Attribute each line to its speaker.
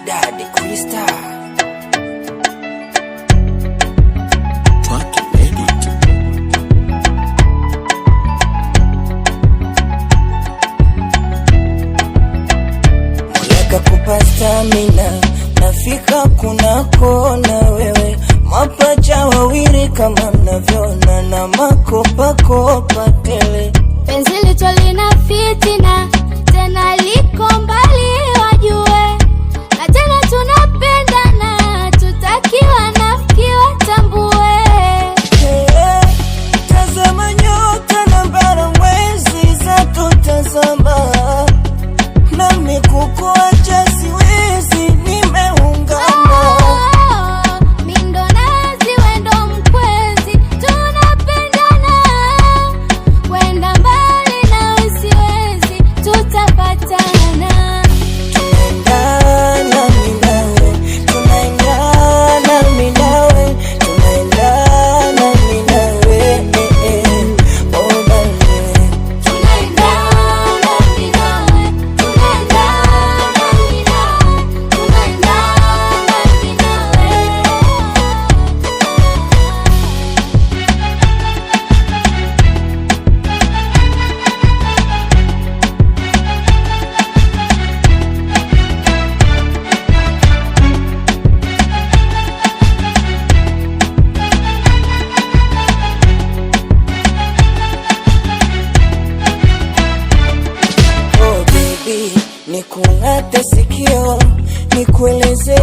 Speaker 1: Daddy Krista. Muleka kupa stamina, nafika kuna kona wewe. Mapacha wawili kama mnavyona na makopa kopa tele.
Speaker 2: Penzi letu lina fitina, tena liko mbali wajue. Na tena tunapendana, tutakiwa nafikiwa tambue.
Speaker 1: Tazama nyota na bara mwezi za tutazama. Nami kukuacha siwezi, nimeungana.
Speaker 2: Mindo nazi wendo mkwezi, tunapendana. Wenda mbali na usiwezi, tutapatana.
Speaker 1: Tunaendana mimi nawe, tunaendana mimi nawe, tunaendana mimi nawe, oh baby.
Speaker 2: Tunaendana mimi nawe, tunaendana mimi nawe, tunaendana mimi nawe.
Speaker 1: Oh baby, nikung'ate sikio, nikueleze